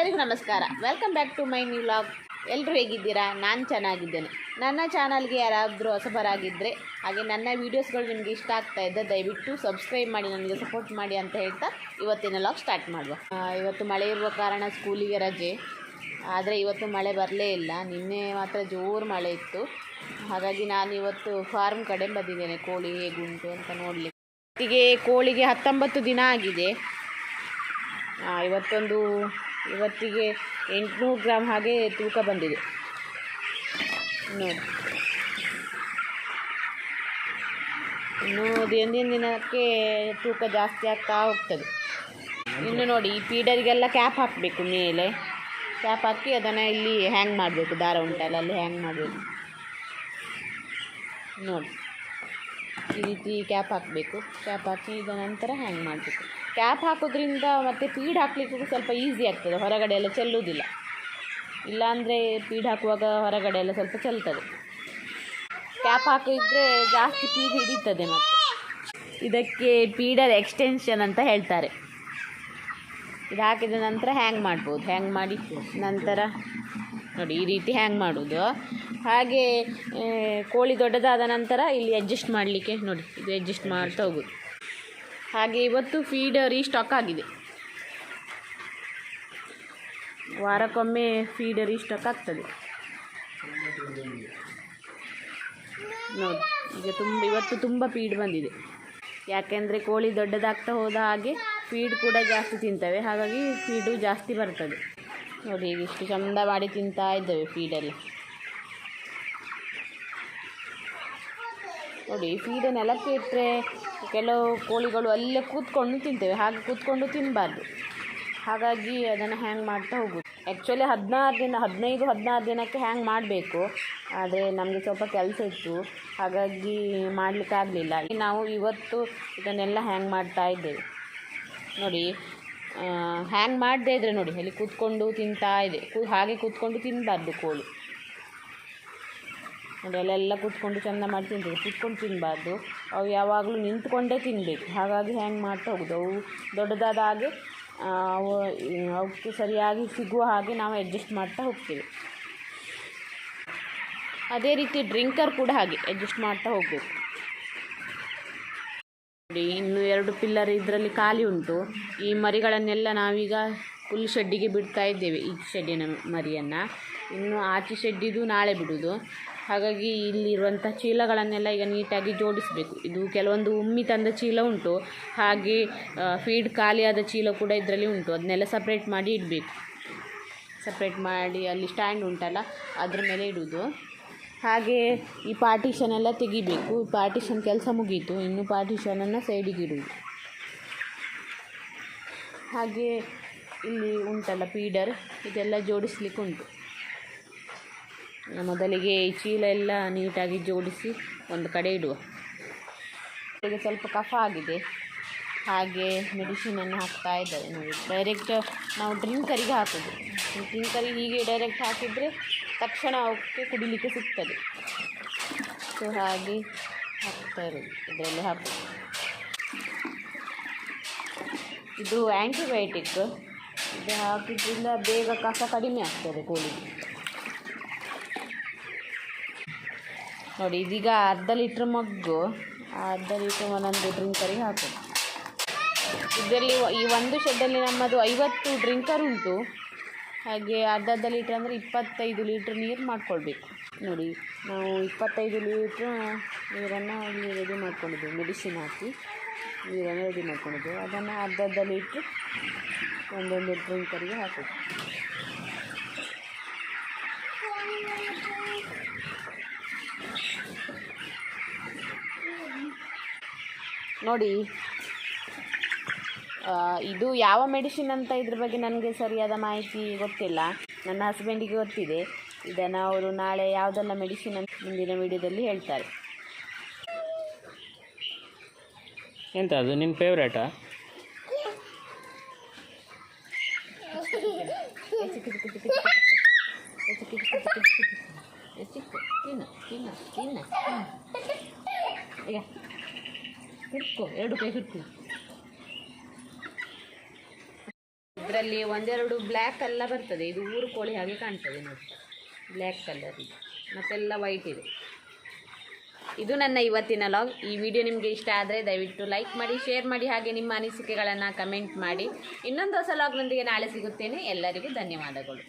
ಎಲ್ಲರಿಗೂ ನಮಸ್ಕಾರ. Welcome back to my new vlog. ಎಲ್ಲರೂ ಹೇಗಿದ್ದೀರಾ? ನಾನು ಚೆನ್ನಾಗಿದ್ದೇನೆ. ನನ್ನ ಚಾನಲ್ಗೆ ಯಾರಾದರೂ ಹೊಸಬರಾಗಿದ್ದರೆ ಹಾಗೆ ನನ್ನ ವೀಡಿಯೋಸ್ಗಳು ನಿಮಗೆ ಇಷ್ಟ ಆಗ್ತಾ ಇದ್ದರೆ ದಯವಿಟ್ಟು ಸಬ್ಸ್ಕ್ರೈಬ್ ಮಾಡಿ ನನಗೆ ಸಪೋರ್ಟ್ ಮಾಡಿ ಅಂತ ಹೇಳ್ತಾ ಇವತ್ತಿನ ವ್ಲಾಗ್ ಸ್ಟಾರ್ಟ್ ಮಾಡುವ. ಇವತ್ತು ಮಳೆ ಇರುವ ಕಾರಣ ಸ್ಕೂಲಿಗೆ ರಜೆ, ಆದರೆ ಇವತ್ತು ಮಳೆ ಬರಲೇ ಇಲ್ಲ. ನಿನ್ನೆ ಮಾತ್ರ ಜೋರು ಮಳೆ ಇತ್ತು. ಹಾಗಾಗಿ ನಾನು ಇವತ್ತು ಫಾರ್ಮ್ ಕಡೆ ಬಂದಿದ್ದೇನೆ, ಕೋಳಿ ಹೇಗುಂಟು ಅಂತ ನೋಡಲಿಕ್ಕೆ. ಇವತ್ತಿಗೆ ಕೋಳಿಗೆ 19 ದಿನ ಆಗಿದೆ. ಇವತ್ತಿಗೆ 800 ಗ್ರಾಮ್ ಹಾಗೆ ತೂಕ ಬಂದಿದೆ ನೋಡಿ. ಇನ್ನು ದಿನದಿಂದ ದಿನಕ್ಕೆ ತೂಕ ಜಾಸ್ತಿ ಆಗ್ತಾ ಹೋಗ್ತದೆ. ಇನ್ನು ನೋಡಿ, ಈ ಫೀಡರಿಗೆಲ್ಲ ಕ್ಯಾಪ್ ಹಾಕಬೇಕು. ಮೇಲೆ ಕ್ಯಾಪ್ ಹಾಕಿ ಅದನ್ನು ಇಲ್ಲಿ ಹ್ಯಾಂಗ್ ಮಾಡಬೇಕು. ದಾರ ಉಂಟಲ್ಲ, ಅಲ್ಲಿ ಹ್ಯಾಂಗ್ ಮಾಡಬೇಕು ನೋಡಿ. ಈ ರೀತಿ ಕ್ಯಾಪ್ ಹಾಕಬೇಕು. ಕ್ಯಾಪ್ ಹಾಕಿ ಇದ ನಂತರ ಹ್ಯಾಂಗ್ ಮಾಡಬೇಕು. ಕ್ಯಾಪ್ ಹಾಕೋದ್ರಿಂದ ಮತ್ತು ಫೀಡ್ ಹಾಕಲಿಕ್ಕೂ ಸ್ವಲ್ಪ ಈಸಿ ಆಗ್ತದೆ, ಹೊರಗಡೆ ಎಲ್ಲ ಚೆಲ್ಲುವುದಿಲ್ಲ. ಇಲ್ಲಾಂದರೆ ಫೀಡ್ ಹಾಕುವಾಗ ಹೊರಗಡೆ ಎಲ್ಲ ಸ್ವಲ್ಪ ಚೆಲ್ತದೆ. ಕ್ಯಾಪ್ ಹಾಕಿದರೆ ಜಾಸ್ತಿ ಫೀಡ್ ಹಿಡಿತದೆ. ಮತ್ತು ಇದಕ್ಕೆ ಫೀಡರ್ ಎಕ್ಸ್ಟೆನ್ಷನ್ ಅಂತ ಹೇಳ್ತಾರೆ. ಇದು ಹಾಕಿದ ನಂತರ ಹ್ಯಾಂಗ್ ಮಾಡ್ಬೋದು. ಹ್ಯಾಂಗ್ ಮಾಡಿ ನಂತರ ನೋಡಿ ಈ ರೀತಿ ಹ್ಯಾಂಗ್ ಮಾಡೋದು. ಹಾಗೆ ಕೋಳಿ ದೊಡ್ಡದಾದ ನಂತರ ಇಲ್ಲಿ ಅಡ್ಜಸ್ಟ್ ಮಾಡಲಿಕ್ಕೆ ನೋಡಿ, ಇದು ಅಡ್ಜಸ್ಟ್ ಮಾಡ್ತಾ ಹೋಗೋದು. ಹಾಗೆ ಇವತ್ತು ಫೀಡ್ ರೀಸ್ಟಾಕ್ ಆಗಿದೆ. ವಾರಕ್ಕೊಮ್ಮೆ ಫೀಡ್ ರೀಸ್ಟಾಕ್ ಆಗ್ತದೆ ನೋಡಿ. ಈಗ ಇವತ್ತು ತುಂಬ ಫೀಡ್ ಬಂದಿದೆ. ಯಾಕೆಂದರೆ ಕೋಳಿ ದೊಡ್ಡದಾಗ್ತಾ ಹೋದ ಹಾಗೆ ಫೀಡ್ ಕೂಡ ಜಾಸ್ತಿ ತಿಂತವೆ. ಹಾಗಾಗಿ ಫೀಡು ಜಾಸ್ತಿ ಬರ್ತದೆ ನೋಡಿ. ಈಗ ಇಷ್ಟು ಚಂದ ಮಾಡಿ ತಿಂತಾ ಇದ್ದೇವೆ ಫೀಡಲ್ಲಿ ನೋಡಿ. ಫೀಡ್ ನೆಲಕ್ಕೆ ಇಟ್ಟರೆ ಕೆಲವು ಕೋಳಿಗಳು ಅಲ್ಲೇ ಕೂತ್ಕೊಂಡು ತಿಂತೇವೆ. ಹಾಗೆ ಕೂತ್ಕೊಂಡು ತಿನ್ನಬಾರ್ದು. ಹಾಗಾಗಿ ಅದನ್ನು ಹ್ಯಾಂಗ್ ಮಾಡ್ತಾ ಹೋಗೋದು. ಆ್ಯಕ್ಚುಲಿ 15-16 ದಿನಕ್ಕೆ ಹ್ಯಾಂಗ್ ಮಾಡಬೇಕು. ಆದರೆ ನಮಗೆ ಸ್ವಲ್ಪ ಕೆಲಸ ಇತ್ತು, ಹಾಗಾಗಿ ಮಾಡಲಿಕ್ಕಾಗಲಿಲ್ಲ. ನಾವು ಇವತ್ತು ಇದನ್ನೆಲ್ಲ ಹ್ಯಾಂಗ್ ಮಾಡ್ತಾ ಇದ್ದೇವೆ ನೋಡಿ. ಹ್ಯಾಂಗ್ ಮಾಡದೇ ಇದ್ದರೆ ನೋಡಿ, ಅಲ್ಲಿ ಕೂತ್ಕೊಂಡು ತಿಂತಾ ಇದೆ. ಹಾಗೆ ಕೂತ್ಕೊಂಡು ತಿನ್ನಬಾರ್ದು ಕೋಳಿ ನೋಡಿ. ಅಲ್ಲೆಲ್ಲ ಕೂತ್ಕೊಂಡು ಚೆಂದ ಮಾಡಿ ತಿಂತದೆ. ಕೂತ್ಕೊಂಡು ತಿನ್ನಬಾರ್ದು. ಅವು ಯಾವಾಗಲೂ ನಿಂತ್ಕೊಂಡೇ ತಿನ್ನಬೇಕು. ಹಾಗಾಗಿ ಹ್ಯಾಂಗ್ ಮಾಡ್ತಾ ಹೋಗೋದು. ಅವು ದೊಡ್ಡದಾದ ಹಾಗೆ ಅವಕ್ಕೆ ಸರಿಯಾಗಿ ಸಿಗುವ ಹಾಗೆ ನಾವು ಅಡ್ಜಸ್ಟ್ ಮಾಡ್ತಾ ಹೋಗ್ತೇವೆ. ಅದೇ ರೀತಿ ಡ್ರಿಂಕರ್ ಕೂಡ ಹಾಗೆ ಅಡ್ಜಸ್ಟ್ ಮಾಡ್ತಾ ಹೋಗಬೇಕು ನೋಡಿ. ಇನ್ನು 2 ಪಿಲ್ಲರ್ ಇದರಲ್ಲಿ ಖಾಲಿ ಉಂಟು. ಈ ಮರಿಗಳನ್ನೆಲ್ಲ ನಾವೀಗ ಫುಲ್ ಶೆಡ್ಡಿಗೆ ಬಿಡ್ತಾ ಇದ್ದೇವೆ. ಈ ಶೆಡ್ಡಿನ ಮರಿಯನ್ನು ಇನ್ನು ಆಚೆ ಶೆಡ್ಡಿದು ನಾಳೆ ಬಿಡೋದು. ಹಾಗಾಗಿ ಇಲ್ಲಿರುವಂಥ ಚೀಲಗಳನ್ನೆಲ್ಲ ಈಗ ನೀಟಾಗಿ ಜೋಡಿಸಬೇಕು. ಇದು ಕೆಲವೊಂದು ಉಮ್ಮಿ ತಂದ ಚೀಲ ಉಂಟು, ಹಾಗೆ ಫೀಡ್ ಖಾಲಿಯಾದ ಚೀಲ ಕೂಡ ಇದರಲ್ಲಿ ಉಂಟು. ಅದನ್ನೆಲ್ಲ ಸಪ್ರೇಟ್ ಮಾಡಿ ಇಡಬೇಕು. ಸಪ್ರೇಟ್ ಮಾಡಿ ಅಲ್ಲಿ ಸ್ಟ್ಯಾಂಡ್ ಉಂಟಲ್ಲ, ಅದ್ರ ಮೇಲೆ ಇಡೋದು. ಹಾಗೆ ಈ ಪಾರ್ಟಿಷನ್ ಎಲ್ಲ ತೆಗಿಬೇಕು. ಪಾರ್ಟಿಷನ್ ಕೆಲಸ ಮುಗೀತು. ಇನ್ನು ಪಾರ್ಟಿಷನನ್ನು ಸೈಡಿಗೆ ಇಡುವುದು. ಹಾಗೆ ಇಲ್ಲಿ ಉಂಟಲ್ಲ ಫೀಡರ್, ಇದೆಲ್ಲ ಜೋಡಿಸ್ಲಿಕ್ಕೆ ಉಂಟು. ಮೊದಲಿಗೆ ಈ ಚೀಲ ಎಲ್ಲ ನೀಟಾಗಿ ಜೋಡಿಸಿ ಒಂದು ಕಡೆ ಇಡುವ. ಈಗ ಸ್ವಲ್ಪ ಕಫ ಆಗಿದೆ, ಹಾಗೆ ಮೆಡಿಸಿನನ್ನು ಹಾಕ್ತಾ ಇದ್ದಾರೆ ನೋಡಿ. ಡೈರೆಕ್ಟ್ ನಾವು ಡ್ರಿಂಕರಿಗೆ ಹಾಕೋದು. ಡ್ರಿಂಕರಿಗೆ ಹೀಗೆ ಡೈರೆಕ್ಟ್ ಹಾಕಿದರೆ ತಕ್ಷಣ ಅವಕ್ಕೆ ಕುಡಿಲಿಕ್ಕೆ ಸಿಗ್ತದೆ. ಸೊ ಹಾಗೆ ಹಾಕ್ತಾ ಇರೋದು. ಇದರಲ್ಲಿ ಹಾಕೋದು. ಇದು ಆ್ಯಂಟಿಬಯೋಟಿಕ್. ಇದು ಹಾಕಿದ್ರಿಂದ ಬೇಗ ಕಫ ಕಡಿಮೆ ಆಗ್ತದೆ ಕೋಳಿಗೆ ನೋಡಿ. ಇದೀಗ 1/2 ಲೀಟ್ರ್ ಮಗ್ಗು, 1/2 ಲೀಟ್ರ್ ಒಂದೊಂದು ಡ್ರಿಂಕರಿಗೆ ಹಾಕೋದು. ಇದರಲ್ಲಿ ಈ ಒಂದು ಶೆಡ್ಡಲ್ಲಿ ನಮ್ಮದು 50 ಡ್ರಿಂಕರ್ ಉಂಟು. ಹಾಗೆ 1/2 ಲೀಟ್ರ್ ಅಂದರೆ 25 ಲೀಟ್ರ್ ನೀರು ಮಾಡ್ಕೊಳ್ಬೇಕು ನೋಡಿ. ನಾವು 25 ಲೀಟ್ರ್ ನೀರನ್ನು ಇಲ್ಲಿ ರೆಡಿ ಮಾಡ್ಕೊಂಡಿದ್ದೇವೆ. ಮೆಡಿಸಿನ್ ಹಾಕಿ ನೀರನ್ನು ರೆಡಿ ಮಾಡ್ಕೊಂಡಿದ್ದೇವೆ. ಅದನ್ನು 1/2 ಲೀಟ್ರ್ ಒಂದೊಂದು ಡ್ರಿಂಕರಿಗೆ ಹಾಕೋದು ನೋಡಿ. ಇದು ಯಾವ ಮೆಡಿಸಿನ್ ಅಂತ ಇದ್ರ ಬಗ್ಗೆ ನನಗೆ ಸರಿಯಾದ ಮಾಹಿತಿ ಗೊತ್ತಿಲ್ಲ. ನನ್ನ ಹಸ್ಬೆಂಡಿಗೆ ಗೊತ್ತಿದೆ. ಇದನ್ನು ಅವರು ನಾಳೆ ಯಾವುದೆಲ್ಲ ಮೆಡಿಸಿನ್ ಅಂತ ಮುಂದಿನ ವಿಡಿಯೋದಲ್ಲಿ ಹೇಳ್ತಾರೆ. ಎಂತ ಅದು ನಿನ್ನ ಫೇವ್ರೇಟಾ? ಈಗ ಹಿಡ್ಕೊ, 2 ಕೈ ಹಿಡ್ಕೊ. ಇದರಲ್ಲಿ ಒಂದೆರಡು ಬ್ಲ್ಯಾಕ್ ಎಲ್ಲ ಬರ್ತದೆ. ಇದು ಊರು ಕೋಳಿ ಹಾಗೆ ಕಾಣ್ತದೆ ನೋಡಿ, ಬ್ಲ್ಯಾಕ್ ಕಲರ್ ಇದೆ, ಮತ್ತೆಲ್ಲ ವೈಟ್ ಇದೆ. ಇದು ನನ್ನ ಇವತ್ತಿನ ಲಾಗ್. ಈ ವಿಡಿಯೋ ನಿಮಗೆ ಇಷ್ಟ ಆದರೆ ದಯವಿಟ್ಟು ಲೈಕ್ ಮಾಡಿ, ಶೇರ್ ಮಾಡಿ, ಹಾಗೆ ನಿಮ್ಮ ಅನಿಸಿಕೆಗಳನ್ನು ಕಮೆಂಟ್ ಮಾಡಿ. ಇನ್ನೊಂದು ಹೊಸ ಲಾಗ್ನೊಂದಿಗೆ ನಾಳೆ ಸಿಗುತ್ತೇನೆ. ಎಲ್ಲರಿಗೂ ಧನ್ಯವಾದಗಳು.